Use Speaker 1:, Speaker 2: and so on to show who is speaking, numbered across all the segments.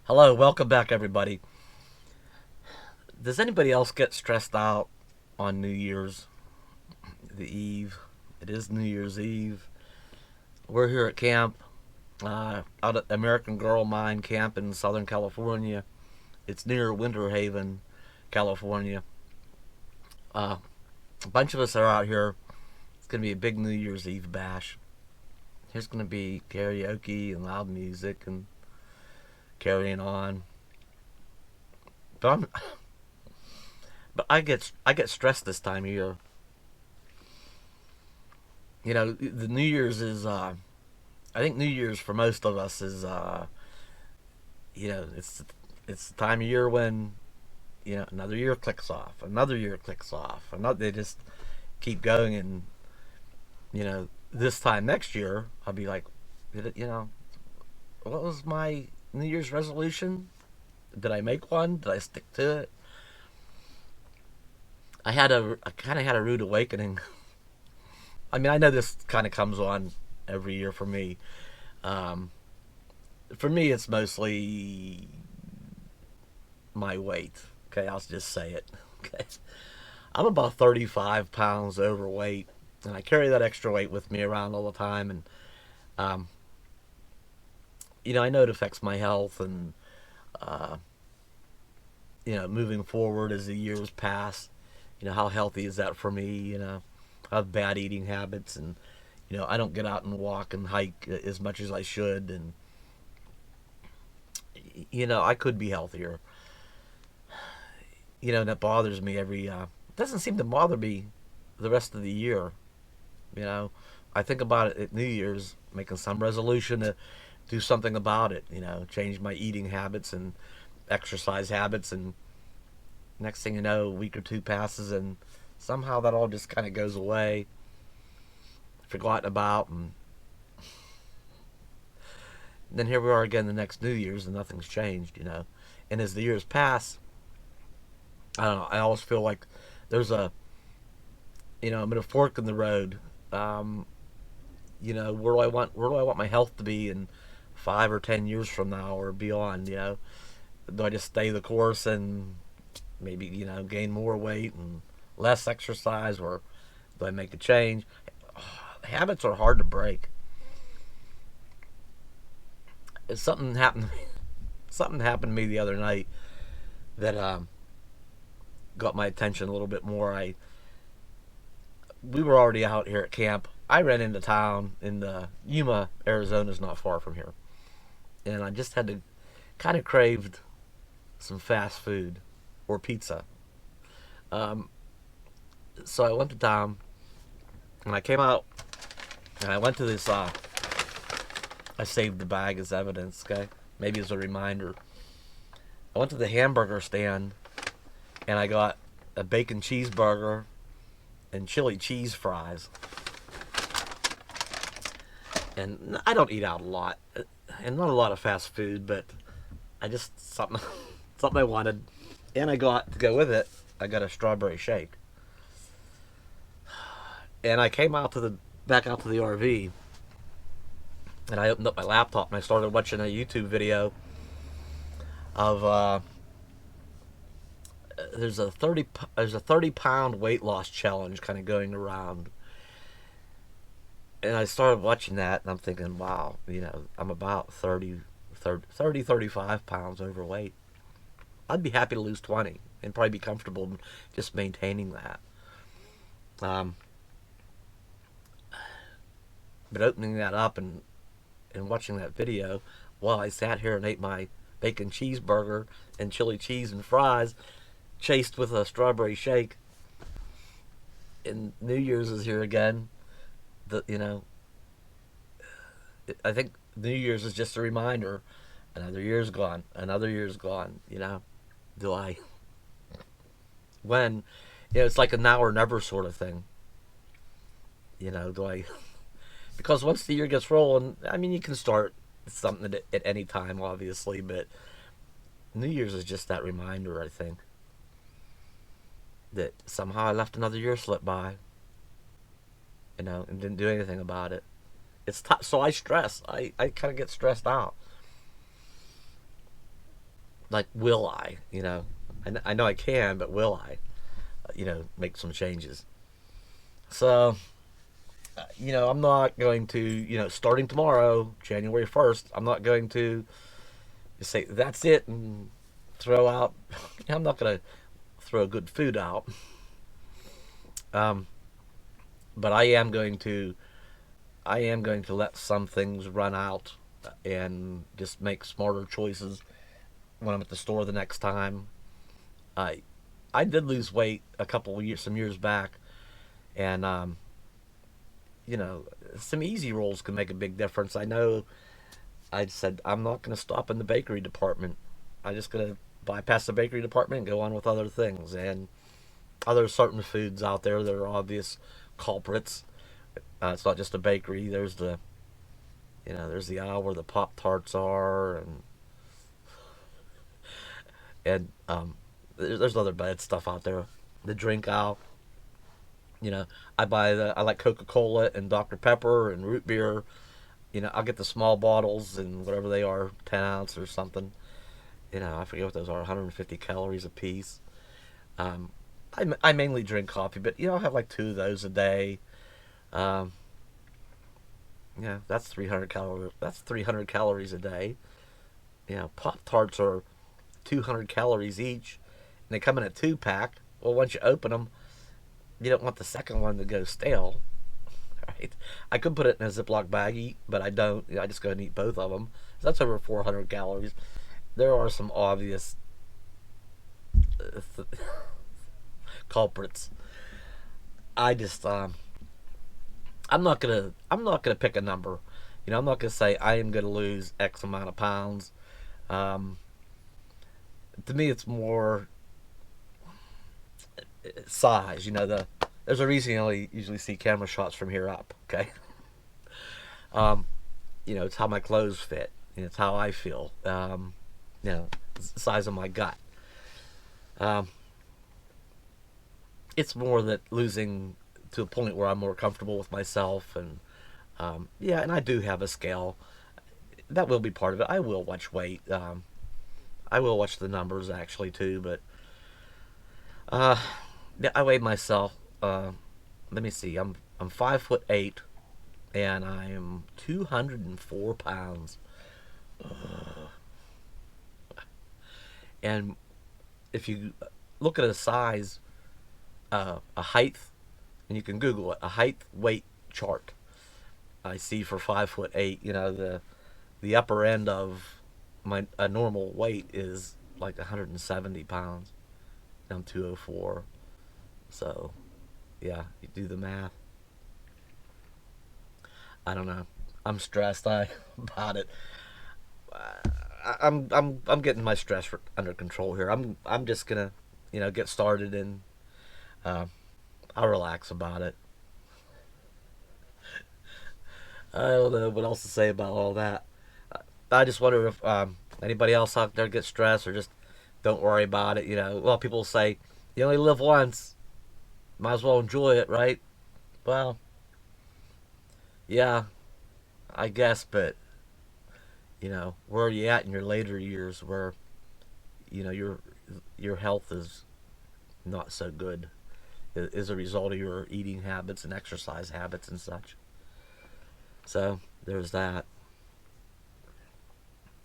Speaker 1: Hello, welcome back, everybody. Does anybody else get stressed out on New Year's, the Eve? It is New Year's Eve. We're here at camp, out at American Girl Mine Camp in Southern California. It's near Winter Haven, California. Uh, a bunch of us are out here. It's going to be a big New Year's Eve bash. There's going to be karaoke and loud music and carrying on. But I get stressed this time of year. The New Year's is I think New Year's for most of us is it's the time of year when another year clicks off, another year clicks off, another they just keep going, and this time next year I'll be like, what was my New Year's resolution? Did I make one? Did I stick to it? I kind of had a rude awakening. I mean, I know this kind of comes on every year for me. Um, for me, it's mostly my weight. Okay, I'll just say it. Okay, I'm about 35 pounds overweight, and I carry that extra weight with me around all the time. And um, I know it affects my health, and uh, moving forward as the years pass, how healthy is that for me? I have bad eating habits, and I don't get out and walk and hike as much as I should, and I could be healthier. And that bothers me every. It doesn't seem to bother me the rest of the year. You know, I think about it at New Year's, making some resolution to do something about it. Change my eating habits and exercise habits, and next thing you know, a week or two passes, and somehow that all just kind of goes away, forgotten about, and then here we are again the next New Year's, and nothing's changed. And as the years pass, I don't know. I always feel like there's I'm in a fork in the road. Um, where do I want my health to be in 5 or 10 years from now or beyond? Do I just stay the course and maybe gain more weight and less exercise, or do I make a change? Habits are hard to break. Something happened to me. Something happened to me the other night that got my attention a little bit more. I We were already out here at camp. I ran into town in Yuma, Arizona is not far from here, and I just had to kind of craved some fast food or pizza. Um, so I went to town, and I came out, and I went to this. I saved the bag as evidence. Okay, maybe as a reminder. I went to the hamburger stand, and I got a bacon cheeseburger and chili cheese fries. And I don't eat out a lot, and not a lot of fast food, but I just something I wanted, and I got to go with it. I got a strawberry shake, and I came out to the back out to the RV, and I opened up my laptop and I started watching a YouTube video of there's a 30 pound weight loss challenge kind of going around, and I started watching that, and I'm thinking, wow, I'm about 35 pounds overweight. I'd be happy to lose 20 and probably be comfortable just maintaining that. Um, but opening that up and watching that video while I sat here and ate my bacon cheeseburger and chili cheese and fries, chased with a strawberry shake, and New Year's is here again. I think New Year's is just a reminder. Another year's gone. Another year's gone. Do I when it's like a now or never sort of thing. Do I because once the year gets rolling, I mean, you can start something at any time, obviously, but New Year's is just that reminder. I think that somehow I left another year slip by, and didn't do anything about it. So I stress. I kind of get stressed out. like, will I? I know I can, but will I? Make some changes. So, I'm not going to, starting tomorrow, January 1st, I'm not going to just say that's it and throw out. I'm not going to throw good food out. Um, but I am going to let some things run out and just make smarter choices when I'm at the store the next time. I I did lose weight some years back, and you know, some easy rolls can make a big difference. I know. I said I'm not going to stop in the bakery department. I'm just going to bypass the bakery department and go on with other things. And other certain foods out there that are obvious culprits. It's not just a bakery. There's the aisle where the Pop Tarts are, and there's other bad stuff out there. The drink aisle. I like Coca Cola and Dr Pepper and root beer. I'll get the small bottles and whatever they are, 10 ounce or something. I forget what those are, 150 calories a piece. I mainly drink coffee, but I'll have like two of those a day. Um, that's 300 calories. That's 300 calories a day. Pop Tarts are 200 calories each, and they come in a 2 pack. Well, once you open them, you don't want the second one to go stale, right? I could put it in a Ziploc baggie, but I don't. I just go and eat both of them. So that's over 400 calories. There are some obvious culprits. I just I'm not gonna pick a number. I'm not gonna say I am gonna lose X amount of pounds. Um, to me, it's more size. There's a reason you only usually see camera shots from here up. Okay. Um, it's how my clothes fit. It's how I feel. Size of my gut. Um, it's more that losing to a point where I'm more comfortable with myself, and yeah, and I do have a scale. That will be part of it. I will watch weight. I will watch the numbers actually too, but uh, yeah, I weighed myself. Let me see. I'm 5'8", and I am 204 pounds. And if you look at a size, a height, and you can Google it, a height weight chart. I see for 5'8", the upper end of my a normal weight is like 170 pounds. I'm 204. So, yeah, you do the math. I don't know. I'm stressed about it. I'm getting my stress under control here. I'm just gonna get started, and uh, I'll relax about it. I don't know what else to say about all that. I just wonder if anybody else out there gets stressed, or just don't worry about it. Well, people say you only live once, might as well enjoy it, right? Well, yeah, I guess, but where are you at in your later years where your health is not so good as a result of your eating habits and exercise habits and such. So there's that.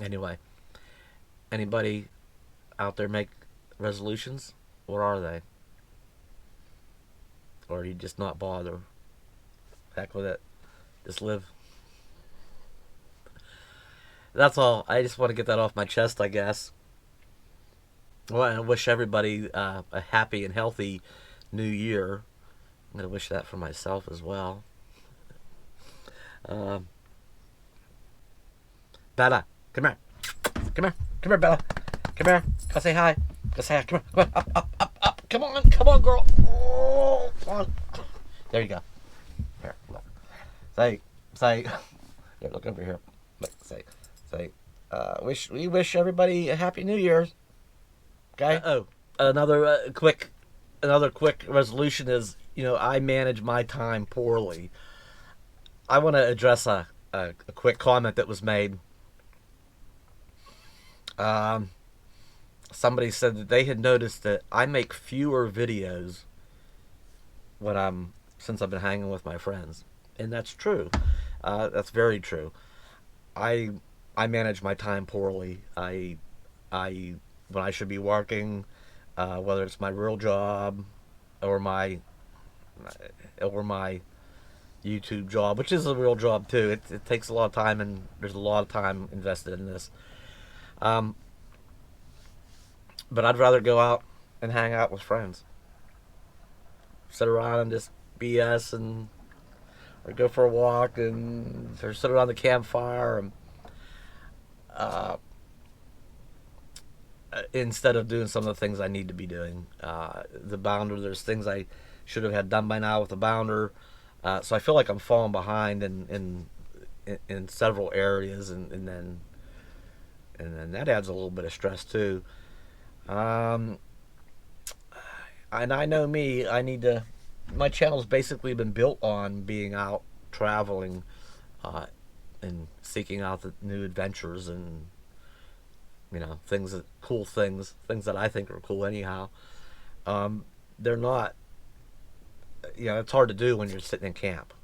Speaker 1: Anyway, anybody out there make resolutions? What are they? Or you just not bother? Heck with it. Just live. That's all. I just want to get that off my chest, I guess. Well, I wish everybody a happy and healthy new year. I'm going to wish that for myself as well. Um, Bella, come here. Come here. Come here, Bella. Come here. Go say hi. Go say hi. Come here. Come on. Up, up, up, up. Come on. Come on, girl. Oh, come on. There you go. Here, look. Say. Here, look over here. Look, say. We wish everybody a happy New Year. Okay. Another quick resolution is I manage my time poorly. I want to address a quick comment that was made. Um, somebody said that they had noticed that I make fewer videos when I'm since I've been hanging with my friends, and that's true. That's very true. I I manage my time poorly. I when I should be working, whether it's my real job or my YouTube job, which is a real job too. It takes a lot of time, and there's a lot of time invested in this. Um, but I'd rather go out and hang out with friends, sit around and just BS, and or go for a walk, and or sit around the campfire, and uh, instead of doing some of the things I need to be doing. The bounder, there's things I should have had done by now with the bounder. So I feel like I'm falling behind in several areas, and then that adds a little bit of stress too. Um, and I know me, I need to. My channel's basically been built on being out traveling, uh, and seeking out the new adventures, and things that I think are cool anyhow. Um, they're not. It's hard to do when you're sitting in camp.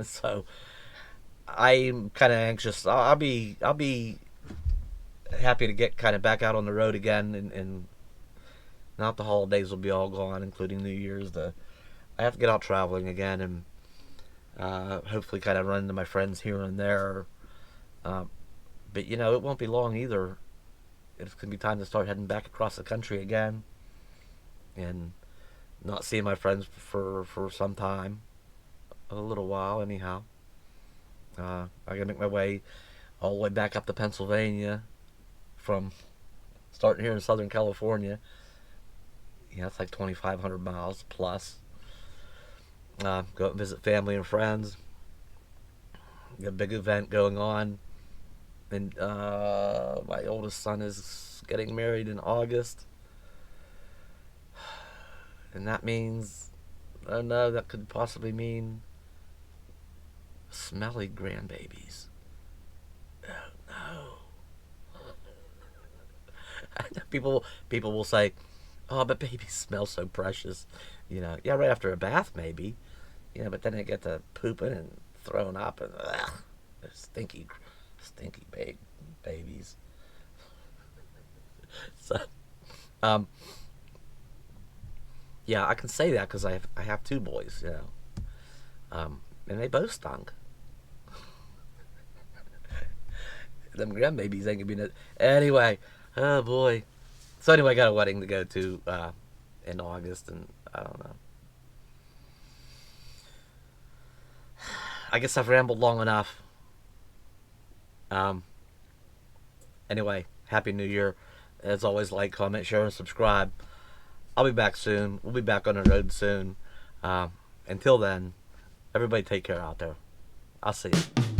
Speaker 1: So I'm kind of anxious. I'll be happy to get kind of back out on the road again, and not the holidays will be all gone, including New Year's. I have to get out traveling again, and hopefully kind of run into my friends here and there. Uh, but it won't be long either. It's gonna be time to start heading back across the country again, and not seeing my friends for some time, a little while anyhow. I gotta make my way all the way back up to Pennsylvania from starting here in Southern California. It's like 2,500 miles plus. Go out and visit family and friends. Got a big event going on, and my oldest son is getting married in August, and that means, oh no, that could possibly mean smelly grandbabies. Oh no. People will say, "Oh, but babies smell so precious." Yeah, right after a bath maybe. But then they get to pooping and throwing up, and ugh, they're stinky babies. So, um, yeah, I can say that because I have two boys, and they both stunk. Them grandbabies ain't gonna be no. Anyway, oh boy. So anyway, I got a wedding to go to in August, and I don't know. I guess I've rambled long enough. Um, anyway, Happy New Year. As always, like, comment, share, and subscribe. I'll be back soon. We'll be back on the road soon. Until then, everybody take care out there. I'll see you.